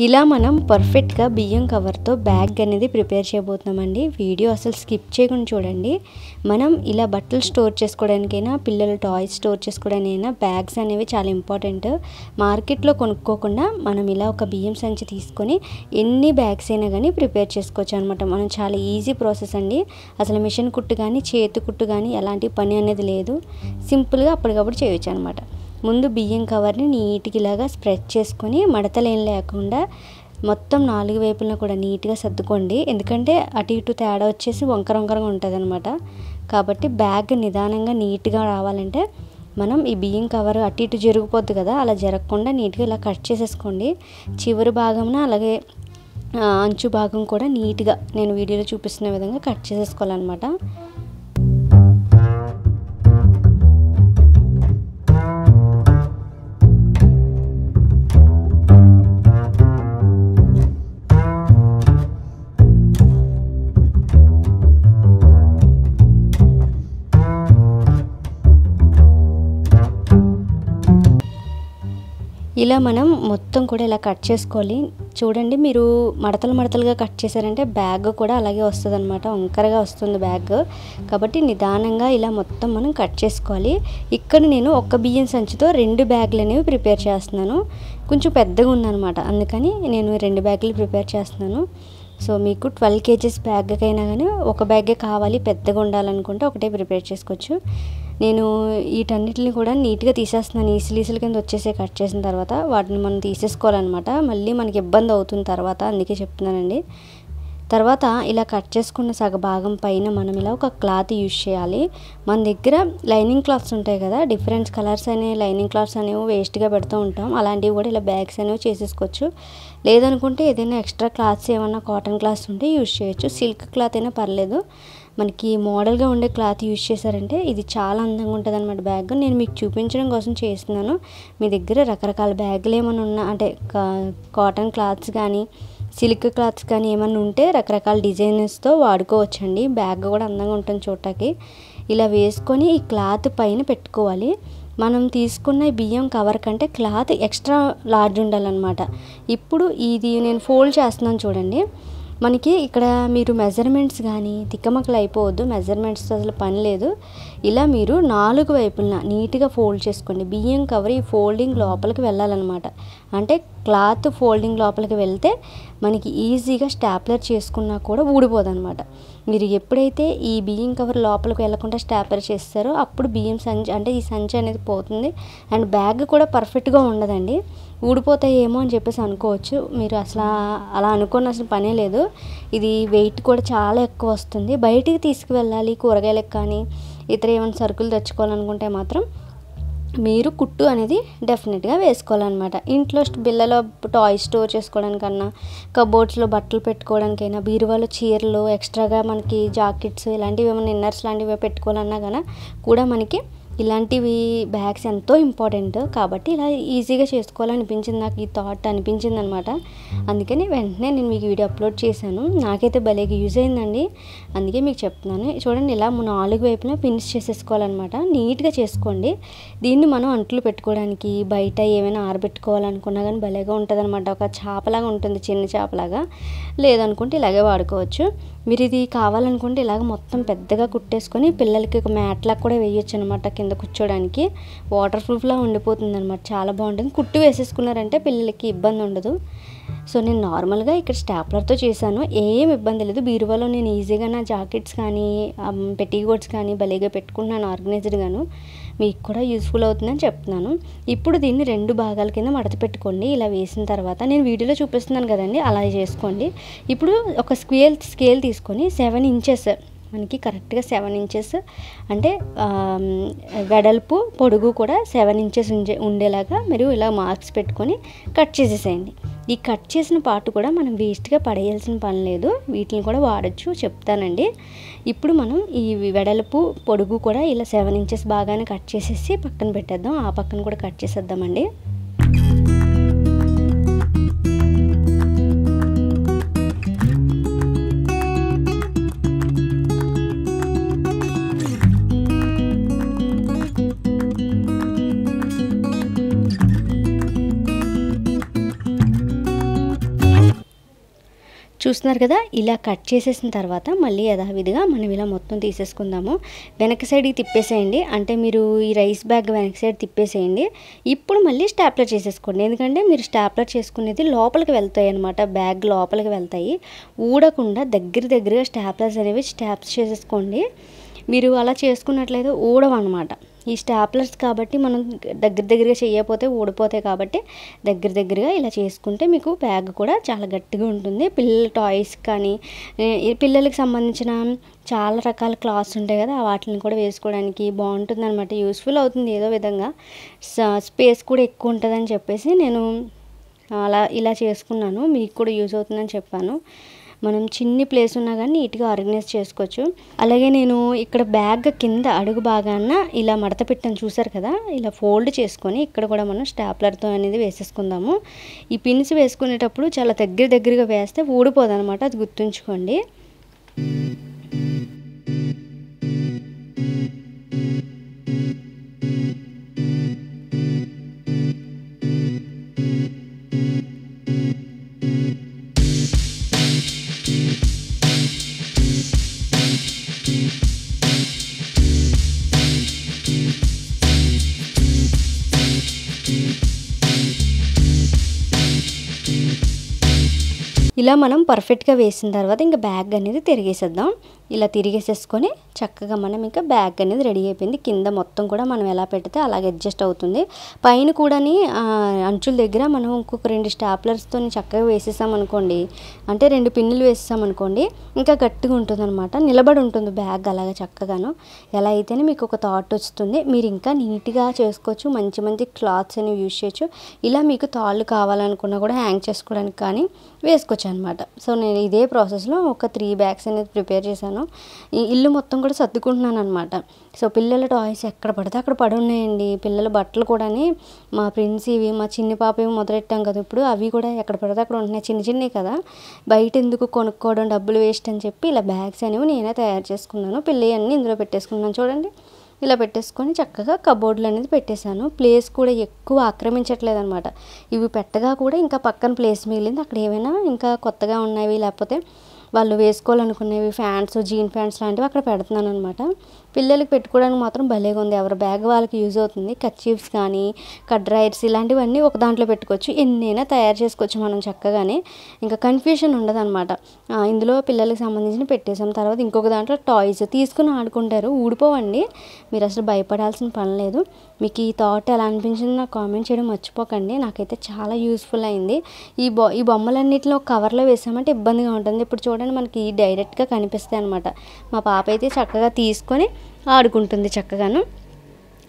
ఇలా మనం పర్ఫెక్ట్గా బియ్యం కవర్తో బ్యాగ్ అనేది ప్రిపేర్ చేయబోతున్నామండి. వీడియో అసలు స్కిప్ చేయకుండా చూడండి. మనం ఇలా బట్టలు స్టోర్ చేసుకోవడానికైనా, పిల్లల టాయ్స్ స్టోర్ చేసుకోవడానికైనా బ్యాగ్స్ అనేవి చాలా ఇంపార్టెంట్. మార్కెట్లో కొనుక్కోకుండా మనం ఇలా ఒక బియ్యం సంచి తీసుకొని ఎన్ని బ్యాగ్స్ అయినా కానీ ప్రిపేర్ చేసుకోవచ్చు అనమాట. మనం చాలా ఈజీ ప్రాసెస్ అండి. అసలు మిషన్ కుట్టు కానీ, చేతి కుట్టు కానీ ఎలాంటి పని అనేది లేదు. సింపుల్గా అప్పటికప్పుడు చేయొచ్చు అనమాట. ముందు బియ్యం కవర్ని నీట్గా ఇలాగా స్ప్రెడ్ చేసుకొని మడతలు ఏం లేకుండా మొత్తం 4 వైపులా కూడా నీట్గా సర్దుకోండి. ఎందుకంటే అటు ఇటు తేడా వచ్చేసి వంకరగా ఉంటుంది అనమాట. కాబట్టి బ్యాగ్ నిదానంగా నీట్గా రావాలంటే మనం ఈ బియ్యం కవర్ అటు ఇటు జరిగిపోద్ది కదా, అలా జరగకుండా నీట్గా ఇలా కట్ చేసేసుకోండి. చివరి భాగంన అలాగే అంచు భాగం కూడా నీట్గా నేను వీడియోలో చూపిస్తున్న విధంగా కట్ చేసేసుకోవాలన్నమాట. ఇలా మనం మొత్తం కూడా ఇలా కట్ చేసుకోవాలి. చూడండి, మీరు మడతలుగా కట్ చేశారంటే బ్యాగ్ కూడా అలాగే వస్తుంది అనమాట. వంకరగా వస్తుంది బ్యాగ్. కాబట్టి నిదానంగా ఇలా మొత్తం మనం కట్ చేసుకోవాలి. ఇక్కడ నేను ఒక బియ్యం సంచితో 2 బ్యాగులు అనేవి ప్రిపేర్ చేస్తున్నాను. కొంచెం పెద్దగా ఉందన్నమాట, అందుకని నేను 2 బ్యాగులు ప్రిపేర్ చేస్తున్నాను. సో మీకు 12 kgs బ్యాగ్కైనా కానీ ఒక బ్యాగే కావాలి, పెద్దగా ఉండాలనుకుంటే ఒకటే ప్రిపేర్ చేసుకోవచ్చు. నేను వీటన్నిటిని కూడా నీట్గా తీసేస్తున్నాను. ఈసీల కింద వచ్చేసే కట్ చేసిన తర్వాత వాటిని మనం తీసేసుకోవాలన్నమాట. మళ్ళీ మనకి ఇబ్బంది అవుతుంది తర్వాత, అందుకే చెప్తున్నానండి. తర్వాత ఇలా కట్ చేసుకున్న సగభాగం పైన మనం ఇలా ఒక క్లాత్ యూజ్ చేయాలి. మన దగ్గర లైనింగ్ క్లాత్స్ ఉంటాయి కదా, డిఫరెంట్ కలర్స్ అనే లైనింగ్ క్లాత్స్ అనేవి వేస్ట్గా పెడుతూ ఉంటాం. అలాంటివి కూడా ఇలా బ్యాగ్స్ అనేవి చేసేసుకోవచ్చు. లేదనుకుంటే ఏదైనా ఎక్స్ట్రా క్లాత్స్ ఏమన్నా కాటన్ క్లాత్స్ ఉంటే యూజ్ చేయొచ్చు. సిల్క్ క్లాత్ అయినా పర్లేదు. మనకి మోడల్గా ఉండే క్లాత్ యూజ్ చేశారంటే ఇది చాలా అందంగా ఉంటుంది అన్నమాట బ్యాగ్. నేను మీకు చూపించడం కోసం చేస్తున్నాను. మీ దగ్గర రకరకాల బ్యాగులు ఏమైనా ఉన్నా, అంటే కాటన్ క్లాత్స్ కానీ సిల్క్ క్లాత్స్ కానీ ఏమన్నా ఉంటే రకరకాల డిజైన్స్తో వాడుకోవచ్చండి. బ్యాగ్ కూడా అందంగా ఉంటుంది చూడటానికి. ఇలా వేసుకొని ఈ క్లాత్ పైన పెట్టుకోవాలి. మనం తీసుకున్న బియ్యం కవర్ కంటే క్లాత్ ఎక్స్ట్రా లార్జ్ ఉండాలన్నమాట. ఇప్పుడు ఇది నేను ఫోల్డ్ చేస్తున్నాను చూడండి. మనకి ఇక్కడ మీరు మెజర్మెంట్స్ కానీ తిక్కమక్కలు అయిపోవద్దు, మెజర్మెంట్స్తో అసలు పని లేదు. ఇలా మీరు 4 వైపులా నీట్గా ఫోల్డ్ చేసుకోండి. బియ్యం కవర్ ఈ ఫోల్డింగ్ లోపలికి వెళ్ళాలన్నమాట. అంటే క్లాత్ ఫోల్డింగ్ లోపలికి వెళ్తే మనకి ఈజీగా స్టాప్లర్ చేసుకున్నా కూడా ఊడిపోదు అనమాట. మీరు ఎప్పుడైతే ఈ బియ్యం కవర్ లోపలికి వెళ్ళకుండా స్టాప్లర్ చేస్తారో అప్పుడు బియ్యం సంచి, అంటే ఈ సంచి అనేది పోతుంది. అండ్ బ్యాగ్ కూడా పర్ఫెక్ట్గా ఉండదండి. ఊడిపోతాయేమో అని చెప్పేసి అనుకోవచ్చు. మీరు అసలు అలా అనుకోని అసలు పనే లేదు. ఇది వెయిట్ కూడా చాలా ఎక్కువ వస్తుంది. బయటికి తీసుకువెళ్ళాలి, కూరగాయలకు కానీ ఇతర ఏమైనా సరుకులు తెచ్చుకోవాలనుకుంటే మాత్రం మీరు కుట్టు అనేది డెఫినెట్గా వేసుకోవాలన్నమాట. ఇంట్లో బిళ్ళలో టాయ్స్ స్టోర్ చేసుకోవడానికన్నా, కబోర్డ్స్లో బట్టలు పెట్టుకోవడానికైనా, బీరువాలో చీరలు ఎక్స్ట్రాగా మనకి జాకెట్స్ ఇలాంటివి ఏమైనా ఇన్నర్స్ లాంటివి పెట్టుకోవాలన్నా కానీ కూడా మనకి ఇలాంటివి బ్యాగ్స్ ఎంతో ఇంపార్టెంట్. కాబట్టి ఇలా ఈజీగా చేసుకోవాలనిపించింది, నాకు ఈ థాట్ అనిపించింది అనమాట. అందుకని వెంటనే నేను మీకు వీడియో అప్లోడ్ చేశాను. నాకైతే భలేగా యూజ్ అయిందండి, అందుకే మీకు చెప్తున్నాను. చూడండి, ఇలా 4 వైపులా పిన్స్ చేసేసుకోవాలన్నమాట. నీట్గా చేసుకోండి. దీన్ని మనం అంట్లు పెట్టుకోవడానికి, బయట ఏమైనా ఆరబెట్టుకోవాలనుకున్నా కానీ భలేగా ఉంటుంది అనమాట. ఒక చేపలాగా ఉంటుంది, చిన్న చేపలాగా. లేదనుకుంటే ఇలాగే వాడుకోవచ్చు. మీరు ఇది కావాలనుకుంటే ఇలాగ మొత్తం పెద్దగా కుట్టేసుకొని పిల్లలకి ఒక మ్యాట్లాగా కూడా వేయొచ్చు అనమాట. కింద కూర్చోడానికి వాటర్ ప్రూఫ్లా ఉండిపోతుంది అనమాట. చాలా బాగుంటుంది. కుట్టు వేసేసుకున్నారంటే పిల్లలకి ఇబ్బంది ఉండదు. సో నేను నార్మల్గా ఇక్కడ స్టాప్లర్తో చేశాను, ఏం ఇబ్బంది లేదు. బీరువాలో నేను ఈజీగా నా జాకెట్స్ కానీ పెట్టికోట్స్ కానీ భలేగా పెట్టుకున్నాను ఆర్గనైజ్డ్గాను. మీకు కూడా యూస్ఫుల్ అవుతుందని చెప్తున్నాను. ఇప్పుడు దీన్ని 2 భాగాల కింద మడత పెట్టుకోండి. ఇలా వేసిన తర్వాత నేను వీడియోలో చూపిస్తున్నాను కదండి, అలా చేసుకోండి. ఇప్పుడు ఒక స్కేల్ తీసుకొని 7 ఇంచెస్, మనకి కరెక్ట్గా 7 ఇంచెస్ అంటే వెడల్పు పొడుగు కూడా 7 ఇంచెస్ ఉండేలాగా మీరు ఇలా మార్క్స్ పెట్టుకొని కట్ చేసేసేయండి. ఈ కట్ చేసిన పార్ట్ కూడా మనం వేస్ట్గా పడేయాల్సిన పని లేదు, వీటిని కూడా వాడచ్చు, చెప్తానండి. ఇప్పుడు మనం ఈ వెడల్పు పొడుగు కూడా ఇలా 7 ఇంచెస్ బాగానే కట్ చేసేసి పక్కన పెట్టేద్దాం. ఆ పక్కన కూడా కట్ చేసేద్దామండి. చూస్తున్నారు కదా, ఇలా కట్ చేసేసిన తర్వాత మళ్ళీ యథావిధిగా మనం ఇలా మొత్తం తీసేసుకుందాము. వెనక సైడ్కి తిప్పేసేయండి, అంటే మీరు ఈ రైస్ బ్యాగ్ వెనక సైడ్ తిప్పేసేయండి. ఇప్పుడు మళ్ళీ స్టాప్లర్ చేసేసుకోండి, ఎందుకంటే మీరు స్టాప్లర్ చేసుకునేది లోపలికి వెళ్తాయి అనమాట, బ్యాగ్ లోపలికి వెళ్తాయి. ఊడకుండా దగ్గరగా స్టాప్లర్స్ అనేవి స్టాప్స్ చేసేసుకోండి. మీరు అలా చేసుకున్నట్లయితే ఊడవన్నమాట. ఈ స్టాప్లర్స్ కాబట్టి మనం దగ్గరగా చేయకపోతే ఊడిపోతాయి, కాబట్టి దగ్గరగా ఇలా చేసుకుంటే మీకు బ్యాగ్ కూడా చాలా గట్టిగా ఉంటుంది. పిల్లల టాయ్స్ కానీ పిల్లలకి సంబంధించిన చాలా రకాల క్లాత్స్ ఉంటాయి కదా, వాటిని కూడా వేసుకోవడానికి బాగుంటుంది అనమాట. యూస్ఫుల్ అవుతుంది ఏదో విధంగా, స్పేస్ కూడా ఎక్కువ ఉంటుందని చెప్పేసి నేను ఇలా చేసుకున్నాను. మీకు కూడా యూజ్ అవుతుందని చెప్పాను. మనం చిన్ని ప్లేస్ ఉన్నా కానీ నీట్గా ఆర్గనైజ్ చేసుకోవచ్చు. అలాగే నేను ఇక్కడ బ్యాగ్ కింద అడుగు భాగాన ఇలా మడత పెట్టాను, చూసారు కదా, ఇలా ఫోల్డ్ చేసుకొని ఇక్కడ కూడా మనం స్టాప్లర్తో అనేది వేసేసుకుందాము. ఈ పిన్స్ వేసుకునేటప్పుడు చాలా దగ్గరగా వేస్తే ఊడిపోదన్నమాట, అది గుర్తుంచుకోండి. ఇలా మనం పర్ఫెక్ట్గా వేసిన తర్వాత ఇంకా బ్యాగ్ అనేది తిరిగేసేద్దాం. ఇలా తిరిగేసేసుకొని చక్కగా మనం ఇంకా బ్యాగ్ అనేది రెడీ అయిపోయింది. కింద మొత్తం కూడా మనం ఎలా పెడితే అలాగే అడ్జస్ట్ అవుతుంది. పైన కూడా అంచుల దగ్గర మనం ఇంకొక 2 స్టాప్లర్స్తో చక్కగా వేసేసాం అనుకోండి, అంటే 2 పిన్నులు వేసేసాం అనుకోండి, ఇంకా గట్టిగా ఉంటుంది అనమాట, నిలబడి ఉంటుంది బ్యాగ్ అలాగే చక్కగాను. ఎలా అయితేనే మీకు ఒక థాట్ వస్తుంది, మీరు ఇంకా నీట్గా చేసుకోవచ్చు, మంచి క్లాత్స్ అనేవి యూజ్ చేయొచ్చు. ఇలా మీకు తాళ్ళు కావాలనుకున్నా కూడా హ్యాంగ్ చేసుకోవడానికి కానీ వేసుకోవచ్చు అనమాట. సో నేను ఇదే ప్రాసెస్లో ఒక 3 బ్యాగ్స్ అనేది ప్రిపేర్ చేశాను. ఈ ఇల్లు మొత్తం కూడా సర్దుకుంటున్నాను అనమాట. సో పిల్లల టాయ్స్ ఎక్కడ పడితే అక్కడ పడి ఉన్నాయండి. పిల్లల బట్టలు కూడా మా ప్రిన్స్ ఇవి, మా చిన్ని పాప ఇవి మొదలెట్టాం కదా ఇప్పుడు, అవి కూడా ఎక్కడ పడితే అక్కడ ఉంటున్నాయి, చిన్నవి కదా, బయట ఎందుకు కొనుక్కోవడం, డబ్బులు వేస్ట్ అని చెప్పి ఇలా బ్యాగ్స్ అనేవి నేనే తయారు చేసుకున్నాను. పిల్లలు అన్నీ ఇందులో పెట్టేసుకున్నాను చూడండి. ఇలా పెట్టేసుకొని చక్కగా కబోర్డ్లు అనేది పెట్టేశాను. ప్లేస్ కూడా ఎక్కువ ఆక్రమించట్లేదు అనమాట. ఇవి పెట్టగా కూడా ఇంకా పక్కన ప్లేస్ మిగిలింది, అక్కడ ఏమైనా ఇంకా కొత్తగా ఉన్నవి లేకపోతే వాళ్ళు వేసుకోవాలనుకునేవి ఫ్యాన్స్, జీన్ ఫ్యాన్స్ లాంటివి అక్కడ పెడుతున్నాను అనమాట. పిల్లలకి పెట్టుకోవడానికి మాత్రం భలేగా ఉంది, ఎవరి బ్యాగ్ వాళ్ళకి యూజ్ అవుతుంది. కర్చీఫ్స్ కానీ డ్రైర్స్ ఇలాంటివన్నీ ఒక దాంట్లో పెట్టుకోవచ్చు, ఎన్నైనా తయారు చేసుకోవచ్చు మనం చక్కగానే, ఇంకా కన్ఫ్యూషన్ ఉండదు అనమాట. ఇందులో పిల్లలకి సంబంధించిన పెట్టేసాం. తర్వాత ఇంకొక దాంట్లో టాయ్స్ తీసుకుని ఆడుకుంటారు, ఊడిపోవండి, మీరు అసలు భయపడాల్సిన పని లేదు. మీకు ఈ థాట్ ఎలా అనిపించిందో నాకు కామెంట్ చేయడం మర్చిపోకండి. నాకైతే చాలా యూస్ఫుల్ అయింది. ఈ బొమ్మలన్నింటిలో కవర్లో వేసామంటే ఇబ్బందిగా ఉంటుంది. ఇప్పుడు చూడండి మనకి డైరెక్ట్గా కనిపిస్తాయి అనమాట. మా పాప అయితే చక్కగా తీసుకొని ఆడుకుంటుంది చక్కగాను.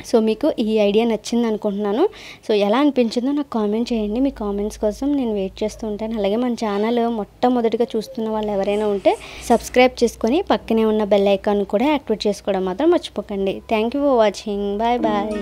సో మీకు ఈ ఐడియా నచ్చింది అనుకుంటున్నాను. సో ఎలా అనిపించిందో నాకు కామెంట్ చేయండి, మీ కామెంట్స్ కోసం నేను వెయిట్ చేస్తూ ఉంటాను. అలాగే మన ఛానల్ మొట్టమొదటిగా చూస్తున్న వాళ్ళు ఎవరైనా ఉంటే సబ్స్క్రైబ్ చేసుకొని పక్కనే ఉన్న బెల్ ఐకాన్ కూడా యాక్టివేట్ చేసుకోవడం మాత్రం మర్చిపోకండి. Thank you for watching. Bye bye.